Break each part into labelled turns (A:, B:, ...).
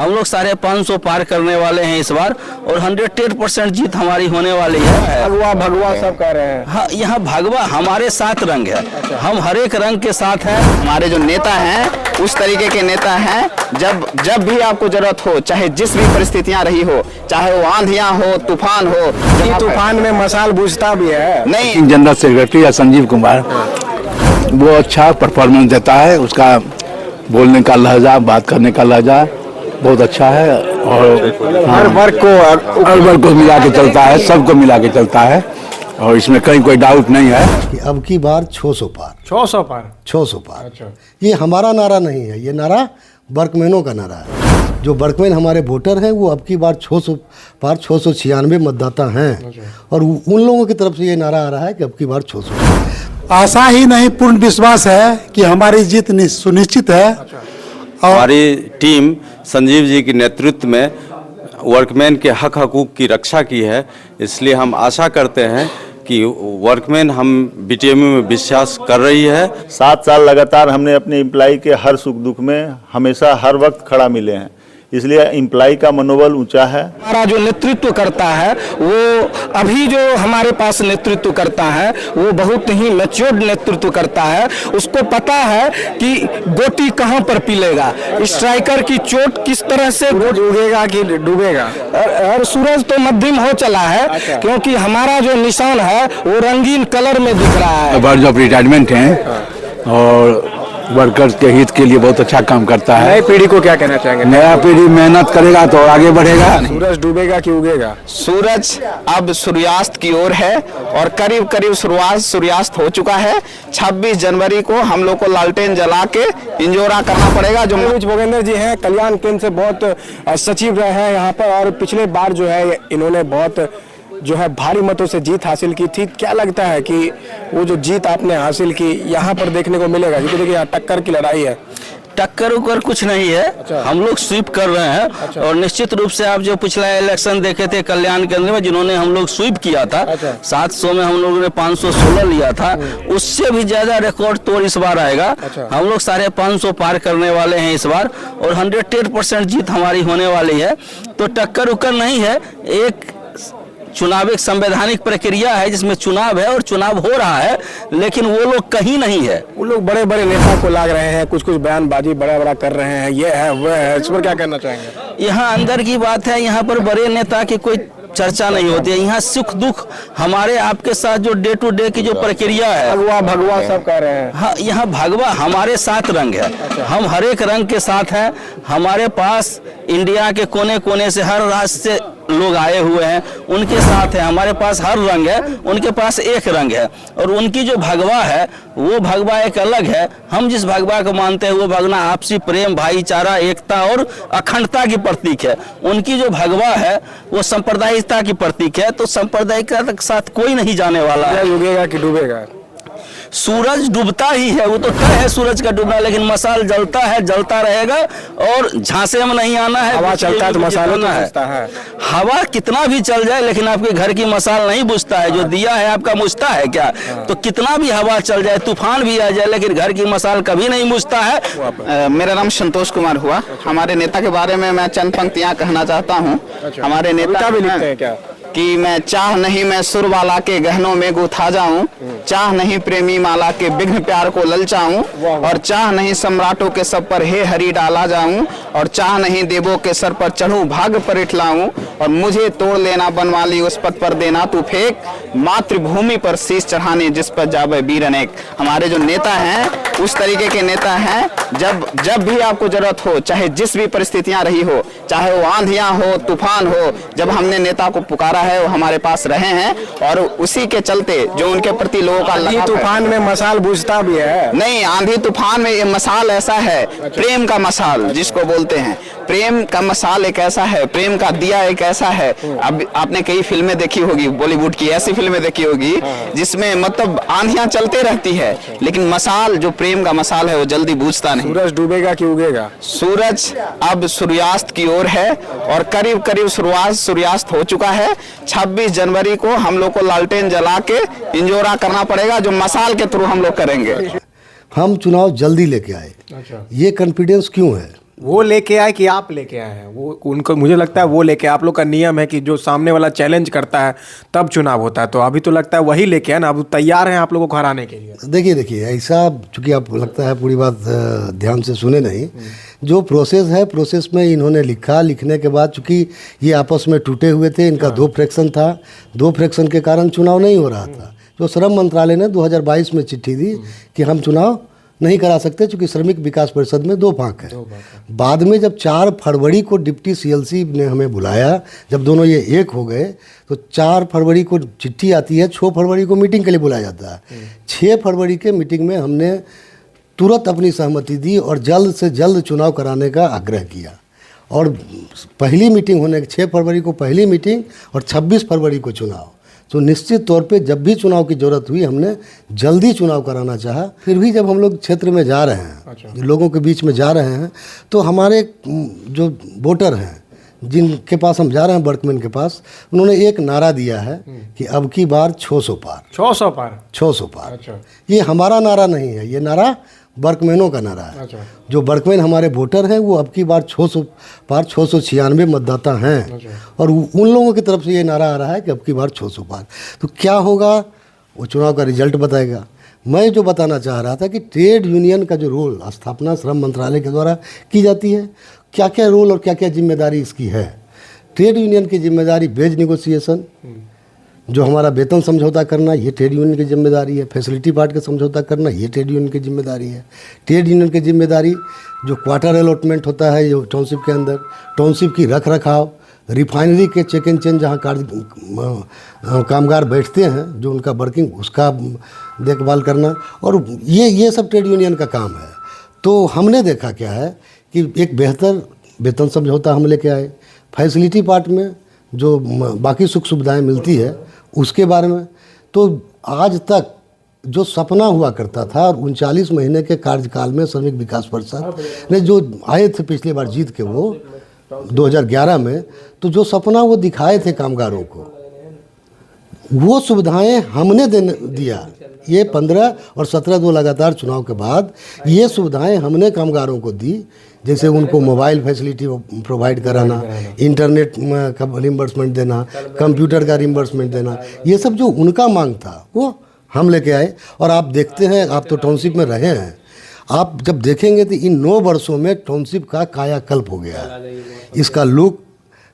A: हम लोग 550 पार करने वाले हैं इस बार और 100% जीत हमारी होने वाली है।
B: भगवा भगवा सब कह रहे हैं।
A: हाँ, यहाँ भगवा हमारे 7 रंग है। हम हर एक रंग के साथ हैं।
C: हमारे जो नेता हैं उस तरीके के नेता हैं, जब भी आपको जरूरत हो, चाहे जिस भी परिस्थितियां रही हो, चाहे वो आंधियां हो, तूफान हो।
B: तूफान में मसाल बुझता भी है।
C: नहीं,
D: जनरल सेक्रेटरी या संजीव कुमार वो अच्छा परफॉर्मेंस देता है। उसका बोलने का लहजा, बात करने का लहजा बहुत अच्छा है और
B: हर वर्ग को
D: मिला के चलता है, सबको मिला के चलता है और इसमें कहीं कोई डाउट नहीं है
E: कि अब की बार 600 पार।
B: 600 पार।
E: 600 पार।
B: अच्छा।
E: ये हमारा नारा नहीं है, ये नारा वर्कमैनों का नारा है। जो वर्कमैन हमारे वोटर हैं वो अब की बार 600 पार, 696 मतदाता हैं और उन लोगों की तरफ से ये नारा आ रहा है कि अब की बार 600।
F: आशा ही नहीं, पूर्ण विश्वास है कि हमारी जीत सुनिश्चित है। और
G: हमारी टीम संजीव जी के नेतृत्व में वर्कमैन के हक हकूक़ की रक्षा की है, इसलिए हम आशा करते हैं कि वर्कमैन हम बीटीएमयू में विश्वास कर रही है।
H: 7 साल लगातार हमने अपने एम्प्लाई के हर सुख दुख में हमेशा हर वक्त खड़ा मिले हैं, इसलिए एम्प्लाई का मनोबल ऊंचा है।
B: हमारा जो नेतृत्व करता है वो अभी जो हमारे पास नेतृत्व करता है वो बहुत ही मैच्योर्ड नेतृत्व करता है। उसको पता है कि गोटी कहां पर पिलेगा, स्ट्राइकर की चोट किस तरह से उगेगा कि डूबेगा। और सूरज तो मध्यम हो चला है। अच्छा। क्योंकि हमारा जो निशान है वो रंगीन कलर में दिख रहा है।
D: बर्ज ऑफ रिटायरमेंट हैं और वर्कर्स के हित के लिए बहुत अच्छा काम करता है।
B: नई पीढ़ी को क्या कहना चाहेंगे?
D: नया पीढ़ी मेहनत करेगा तो आगे बढ़ेगा।
B: सूरज डूबेगा कि उगेगा?
C: सूरज अब सूर्यास्त की ओर है और करीब करीब सूर्यास्त हो चुका है। 26 जनवरी को हम लोग को लालटेन जला के इंजोरा करना पड़ेगा। जो
B: भोगेंद्र जी हैं, कल्याण केंद्र से बहुत सचिव रहे हैं यहाँ पर और पिछले बार जो है इन्होंने बहुत जो है भारी मतों से जीत हासिल की थी। क्या लगता है कि वो जो जीत आपने हासिल की यहाँ पर देखने को मिलेगा? क्योंकि देखिए यहाँ टक्कर की लड़ाई है।
A: टक्कर उकर कुछ नहीं है। अच्छा। हम लोग स्वीप कर रहे हैं। अच्छा। और निश्चित रूप से आप जो पिछला इलेक्शन देखे थे कल्याण केंद्र में जिन्होंने हम लोग स्वीप किया था। अच्छा। 700 में हम लोगों ने 516 लिया था, उससे भी ज्यादा रिकॉर्ड तोड़ इस बार आएगा। अच्छा। हम लोग 550 पार करने वाले हैं इस बार और 100% जीत हमारी होने वाली है। तो टक्कर उकर नहीं है। एक चुनाव एक संवैधानिक प्रक्रिया है जिसमें चुनाव है और चुनाव हो रहा है, लेकिन वो लोग कहीं नहीं है।
B: वो लोग बड़े बड़े नेता को लाग रहे हैं, कुछ बयानबाजी बड़ा कर रहे हैं, ये है वो है। इस पर क्या कहना चाहेंगे?
A: यहाँ अंदर की बात है, यहाँ पर बड़े नेता की कोई चर्चा नहीं होती है। यहाँ सुख दुख हमारे आपके साथ जो डे टू डे की जो प्रक्रिया है,
B: भगवा सब कह रहे हैं।
A: हाँ, यहाँ भगवा हमारे 7 रंग है। अच्छा। हम हर एक रंग के साथ हैं। हमारे पास इंडिया के कोने कोने से, हर राज्य से लोग आए हुए हैं, उनके साथ है। हमारे पास हर रंग है, उनके पास एक रंग है और उनकी जो भगवा है वो भगवा एक अलग है। हम जिस भगवा को मानते हैं वो भगवा आपसी प्रेम, भाईचारा, एकता और अखंडता की प्रतीक है। उनकी जो भगवा है वो सांप्रदायिकता की प्रतीक है। तो सांप्रदायिकता के साथ कोई नहीं जाने वाला है।
B: उगेगा कि डूबेगा?
A: सूरज डूबता ही है, वो तो तय है सूरज का डूबना, लेकिन मसाल जलता है, जलता रहेगा और झांसे में नहीं आना है।
B: हवा चलता है तो मसाल है।
A: हवा कितना भी चल जाए लेकिन आपके घर की मसाल नहीं बुझता है। जो दिया है आपका बुझता है क्या? तो कितना भी हवा चल जाए, तूफान भी आ जाए, लेकिन घर की मसाल कभी नहीं बुझता है।
C: मेरा नाम संतोष कुमार हुआ। हमारे नेता के बारे में मैं चंद पंक्तियां कहना चाहता हूँ। हमारे नेता भी लिखते हैं क्या कि मैं चाह नहीं मैं सुर वाला के गहनों में गुथा जाऊं, चाह नहीं प्रेमी माला के विघ्न प्यार को ललचाऊं, और चाह नहीं सम्राटों के सब पर हे हरि डाला जाऊं, और चाह नहीं देवों के सर पर चढ़ूं भाग्य पर इठलाऊं, और मुझे तोड़ लेना बनवाली उस पद पर देना तू फेंक, मातृभूमि पर शीश चढ़ाने जिस पर जावे वीर अनेक। हमारे जो नेता हैं उस तरीके के नेता हैं, जब भी आपको जरूरत हो, चाहे जिस भी परिस्थितियां रही हो, चाहे वो आंधियां हो, तूफान हो, जब हमने नेता को पुकारा है वो हमारे पास रहे हैं और उसी के चलते जो उनके प्रति लोगों का लगाव है।
B: तूफान में मसाल बुझता भी है।
C: नहीं, आंधी तूफान में ये मसाल ऐसा है। अच्छा। प्रेम का मसाल जिसको बोलते हैं, प्रेम का मसाल एक ऐसा है, प्रेम का दिया एक ऐसा है। अब आपने कई फिल्में देखी होगी, बॉलीवुड की ऐसी फिल्में देखी होगी जिसमें मतलब आंधियां चलते रहती है, लेकिन मसाल जो प्रेम का मसाल है वो जल्दी बुझता नहीं।
B: सूरज डूबेगा कि उगेगा?
C: सूरज अब सूर्यास्त की ओर है और करीब करीब सूर्यास्त हो चुका है। 26 जनवरी को हम लोग को लालटेन जला के इंजोरा करना पड़ेगा, जो मसाल के थ्रू हम लोग करेंगे।
E: हम चुनाव जल्दी लेके आए। अच्छा। ये कॉन्फिडेंस क्यों है?
I: वो लेके आए कि आप लेके आए हैं? वो उनको, मुझे लगता है वो लेके, आप लोग का नियम है कि जो सामने वाला चैलेंज करता है तब चुनाव होता है, तो अभी तो लगता है वही लेके आए ना, अब तैयार हैं आप लोगों को हराने के लिए।
E: देखिए ऐसा, चूंकि आप लगता है पूरी बात ध्यान से सुने नहीं, जो प्रोसेस है, प्रोसेस में इन्होंने लिखा, लिखने के बाद चूंकि ये आपस में टूटे हुए थे, इनका 2 फ्रैक्शन था, 2 फ्रैक्शन के कारण चुनाव नहीं हो रहा था। जो श्रम मंत्रालय ने 2022 में चिट्ठी दी कि हम चुनाव नहीं करा सकते क्योंकि श्रमिक विकास परिषद में 2 फांक है। बाद में जब 4 फरवरी को डिप्टी सीएलसी ने हमें बुलाया, जब दोनों ये एक हो गए, तो 4 फरवरी को चिट्ठी आती है, 6 फरवरी को मीटिंग के लिए बुलाया जाता है। 6 फरवरी के मीटिंग में हमने तुरंत अपनी सहमति दी और जल्द से जल्द चुनाव कराने का आग्रह किया। और पहली मीटिंग होने, 6 फरवरी को पहली मीटिंग और 26 फरवरी को चुनाव। तो निश्चित तौर पे जब भी चुनाव की ज़रूरत हुई, हमने जल्दी चुनाव कराना चाहा। फिर भी जब हम लोग क्षेत्र में जा रहे हैं, लोगों के बीच में जा रहे हैं, तो हमारे जो वोटर हैं जिनके पास हम जा रहे हैं, वर्कमैन के पास, उन्होंने एक नारा दिया है कि अब की बार 600 पार।
I: 600 पार?
E: 600 पार। ये हमारा नारा नहीं है, ये नारा वर्कमैनों का नारा है। जो वर्कमैन हमारे वोटर हैं वो अब की बार 600 पार, 696 मतदाता हैं। और उन लोगों की तरफ से ये नारा आ रहा है कि अब की बार 600 पार। तो क्या होगा वो चुनाव का रिजल्ट बताएगा। मैं जो बताना चाह रहा था कि ट्रेड यूनियन का जो रोल, स्थापना श्रम मंत्रालय के द्वारा की जाती है, क्या क्या रोल और क्या क्या जिम्मेदारी इसकी है। ट्रेड यूनियन की जिम्मेदारी वेज निगोसिएशन, जो हमारा वेतन समझौता करना, ये ट्रेड यूनियन की जिम्मेदारी है। फैसिलिटी पार्ट का समझौता करना, ये ट्रेड यूनियन की जिम्मेदारी है। ट्रेड यूनियन की जिम्मेदारी जो क्वार्टर अलॉटमेंट होता है जो टाउनशिप के अंदर, टाउनशिप की रख रखाव, रिफाइनरी के चेक एंड चेंज जहाँ कामगार बैठते हैं, जो उनका वर्किंग, उसका देखभाल करना, और ये सब ट्रेड यूनियन का काम है। तो हमने देखा क्या है कि एक बेहतर वेतन समझौता हम लेके आए। फैसिलिटी पार्ट में जो बाकी सुख सुविधाएं मिलती है उसके बारे में, तो आज तक जो सपना हुआ करता था, और 39 महीने के कार्यकाल में श्रमिक विकास परिषद ने जो आए थे पिछली बार जीत के, वो 2011 में, तो जो सपना वो दिखाए थे कामगारों को, वो सुविधाएं हमने दिया। ये 15 और 17 दो लगातार चुनाव के बाद ये सुविधाएं हमने कामगारों को दी। जैसे उनको मोबाइल फैसिलिटी प्रोवाइड कराना, इंटरनेट का रिम्बर्समेंट देना, कंप्यूटर का रिम्बर्समेंट देना, ये सब जो उनका मांग था वो हम लेके आए। और आप देखते हैं, आप तो टाउनशिप में रहे हैं, आप जब देखेंगे तो इन 9 वर्षों में टाउनशिप का कायाकल्प हो गया है। इसका लुक,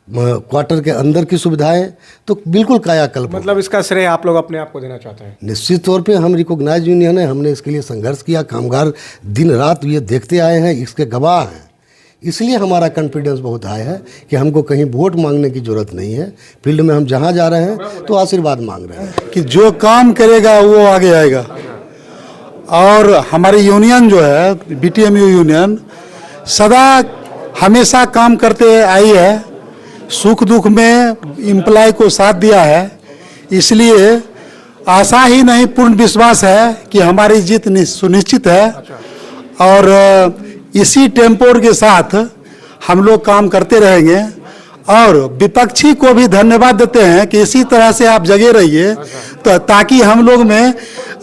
E: क्वार्टर के अंदर की सुविधाएं, तो बिल्कुल कायाकल्प।
I: मतलब इसका श्रेय आप लोग अपने आप को देना चाहते हैं?
E: निश्चित तौर पे हम रिकॉग्नाइज यूनियन है, हमने इसके लिए संघर्ष किया, कामगार दिन रात ये देखते आए हैं, इसके गवाह हैं। इसलिए हमारा कॉन्फिडेंस बहुत हाई है कि हमको कहीं वोट मांगने की जरूरत नहीं है। फील्ड में हम जहाँ जा रहे हैं तो आशीर्वाद मांग रहे हैं
F: कि जो काम करेगा वो आगे आएगा। और हमारी यूनियन जो है, बीटीएमयू यूनियन, सदा हमेशा काम करते आई है, सुख दुख में एम्प्लॉय को साथ दिया है। इसलिए आशा ही नहीं, पूर्ण विश्वास है कि हमारी जीत सुनिश्चित है। और इसी टेम्पोर के साथ हम लोग काम करते रहेंगे। और विपक्षी को भी धन्यवाद देते हैं कि इसी तरह से आप जगे रहिए, तो ताकि हम लोग में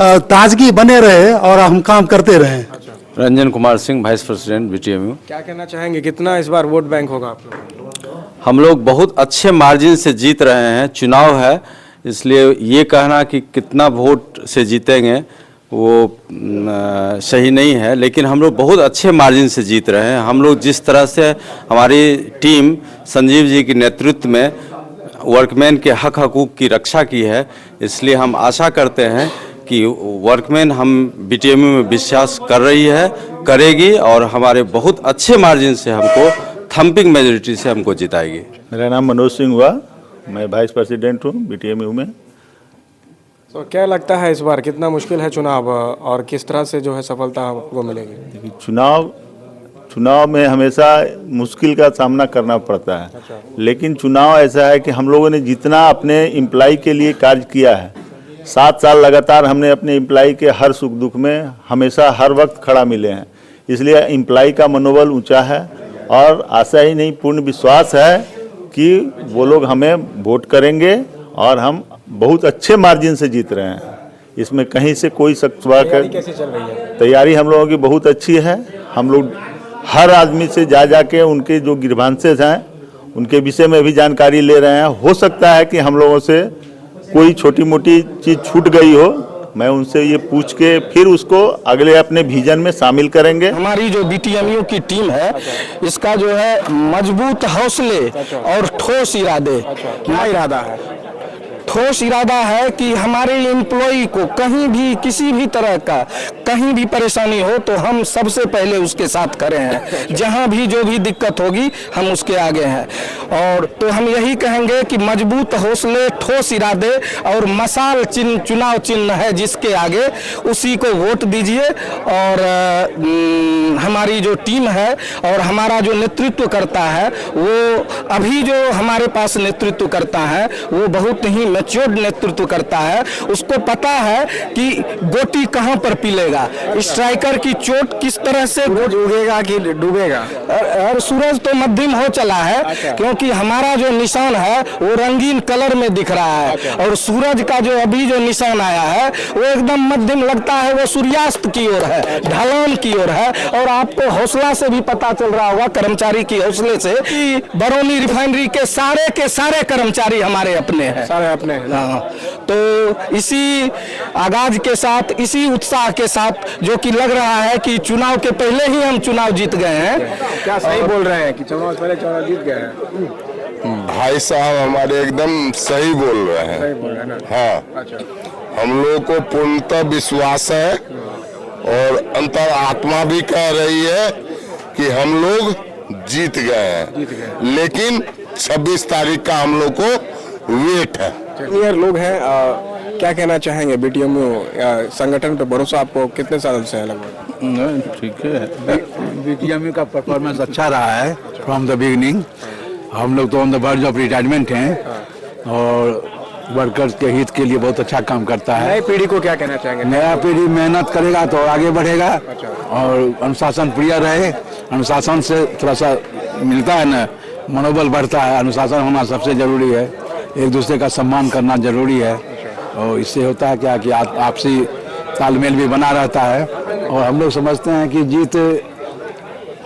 F: ताजगी बने रहे और हम काम करते रहें।
G: Ranjan Kumar Singh, vice president BTMU.
I: क्या कहना चाहेंगे, कितना इस बार वोट बैंक होगा आप लोग?
G: हम लोग बहुत अच्छे मार्जिन से जीत रहे हैं। चुनाव है, इसलिए ये कहना कि कितना वोट से जीतेंगे वो सही नहीं है, लेकिन हम लोग बहुत अच्छे मार्जिन से जीत रहे हैं। हम लोग जिस तरह से, हमारी टीम संजीव जी के नेतृत्व में वर्कमैन के हक हकूक़ की रक्षा की है, इसलिए हम आशा करते हैं कि वर्कमैन हम बीटीएमयू में विश्वास कर रही है, करेगी, और हमारे बहुत अच्छे मार्जिन से हमको थम्पिंग मेजोरिटी से हमको जिताएगी।
H: मेरा नाम मनोज सिंह हुआ, मैं वाइस प्रेसिडेंट हूँ बीटीएमयू में।
I: तो क्या लगता है इस बार कितना मुश्किल है चुनाव, और किस तरह से जो है सफलता आपको मिलेगी?
H: चुनाव में हमेशा मुश्किल का सामना करना पड़ता है। लेकिन चुनाव ऐसा है कि हम लोगों ने जितना अपने एम्प्लॉय के लिए कार्य किया है, 7 साल लगातार हमने अपने एम्प्लॉय के हर सुख दुख में हमेशा हर वक्त खड़ा मिले हैं। इसलिए एम्प्लॉय का मनोबल ऊंचा है, और आशा ही नहीं, पूर्ण विश्वास है कि वो लोग हमें वोट करेंगे और हम बहुत अच्छे मार्जिन से जीत रहे हैं। इसमें कहीं से कोई शक।
I: तैयारी कैसे चल रही है?
H: तैयारी हम लोगों की बहुत अच्छी है। हम लोग हर आदमी से जा जाके उनके जो ग्रीवांसेस हैं उनके विषय में भी जानकारी ले रहे हैं। हो सकता है कि हम लोगों से कोई छोटी मोटी चीज़ छूट गई हो, मैं उनसे ये पूछ के फिर उसको अगले अपने विजन में शामिल करेंगे।
B: हमारी जो बीटीएमयू की टीम है, इसका जो है मजबूत हौसले और ठोस इरादे।
I: क्या इरादा है?
B: ठोस इरादा है कि हमारे एम्प्लॉई को कहीं भी किसी भी तरह का कहीं भी परेशानी हो तो हम सबसे पहले उसके साथ खड़े हैं। जहां भी जो भी दिक्कत होगी हम उसके आगे हैं। और तो हम यही कहेंगे कि मजबूत हौसले, ठोस इरादे और मशाल चिन्ह, चुनाव चिन्ह है जिसके आगे, उसी को वोट दीजिए। और हमारी जो टीम है और हमारा जो नेतृत्व करता है, वो अभी जो हमारे पास नेतृत्व करता है वो बहुत ही मैच्योर्ड नेतृत्व करता है। उसको पता है कि गोटी कहां पर पिलेगा, स्ट्राइकर की चोट किस तरह से
I: उगेगा कि डूबेगा।
B: और सूरज तो मध्यम हो चला है। क्योंकि हमारा जो निशान है वो रंगीन कलर में दिख रहा है। और सूरज का जो अभी जो निशान आया है वो एकदम मध्यम लगता है, वो सूर्यास्त की ओर है, ढलान की ओर है। और आपको हौसला से भी पता चल रहा होगा, कर्मचारी की हौसले से, कि बरौनी रिफाइनरी के सारे कर्मचारी हमारे अपने हैं,
I: सारे अपने हैं।
B: हाँ। तो इसी आगाज के साथ, इसी उत्साह के साथ, जो कि लग रहा है कि चुनाव के पहले ही हम चुनाव जीत गए हैं।
I: क्या सही बोल रहे हैं कि चुनाव पहले चुनाव जीत गए हैं?
J: भाई साहब हमारे एकदम सही बोल रहे हैं।
I: सही बोल रहे हैं ना?
J: हाँ,
I: अच्छा।
J: हम लोग को पूर्णतः विश्वास है और अंतर आत्मा भी कह रही है कि हम लोग जीत गए हैं। लेकिन 26 तारीख का हम लोग को वेट है।
I: सीनियर लोग हैं, क्या कहना चाहेंगे? बीटीएमयू संगठन पे भरोसा आपको कितने साल से है लगभग?
D: ठीक है, बीटीएमयू का परफॉर्मेंस अच्छा रहा है फ्रॉम द बिगिनिंग। हम लोग तो on the verge of retirement हैं और वर्कर्स के हित के लिए बहुत अच्छा काम करता है।
I: नई पीढ़ी को क्या कहना चाहेंगे?
D: नया पीढ़ी मेहनत करेगा तो आगे बढ़ेगा और अनुशासन प्रिय रहे। अनुशासन से थोड़ा सा मिलता है ना, मनोबल बढ़ता है। अनुशासन होना सबसे जरूरी है। एक दूसरे का सम्मान करना जरूरी है। और इससे होता है क्या कि आपसी तालमेल भी बना रहता है। और हम लोग समझते हैं कि जीत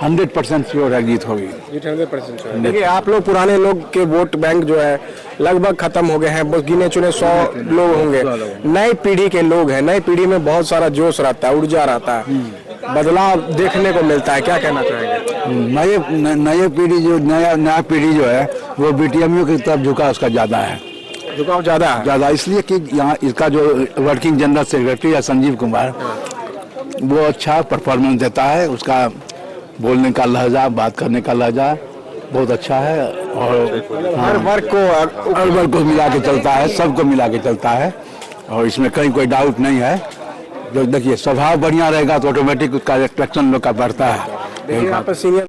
D: 100% श्योर है, जीत होगी।
I: 100% श्योर। देखिए, आप लोग पुराने लोग के वोट बैंक जो है लगभग खत्म हो गए हैं। बस गिने चुने 100 लोग होंगे। नई पीढ़ी के लोग हैं। नई पीढ़ी में बहुत सारा जोश रहता है, ऊर्जा रहता है, बदलाव देखने को मिलता है। क्या कहना चाहेंगे?
D: नई पीढ़ी जो नया पीढ़ी जो है वो बीटीएमयू की तरफ झुका, उसका ज्यादा है,
I: झुकाव ज्यादा।
D: इसलिए कि यहाँ इसका जो वर्किंग जनरल सेक्रेटरी है संजीव कुमार, वो अच्छा परफॉर्मेंस देता है। उसका बोलने का लहजा, बात करने का लहजा बहुत अच्छा है। और
I: हर वर्ग
D: को मिला के चलता है, सबको मिला के चलता है। और इसमें कहीं कोई डाउट नहीं है। जो देखिए, स्वभाव बढ़िया रहेगा तो ऑटोमेटिक उसका रिफ्लेक्शन लोग का बढ़ता है।
I: देखिए, आप सीनियर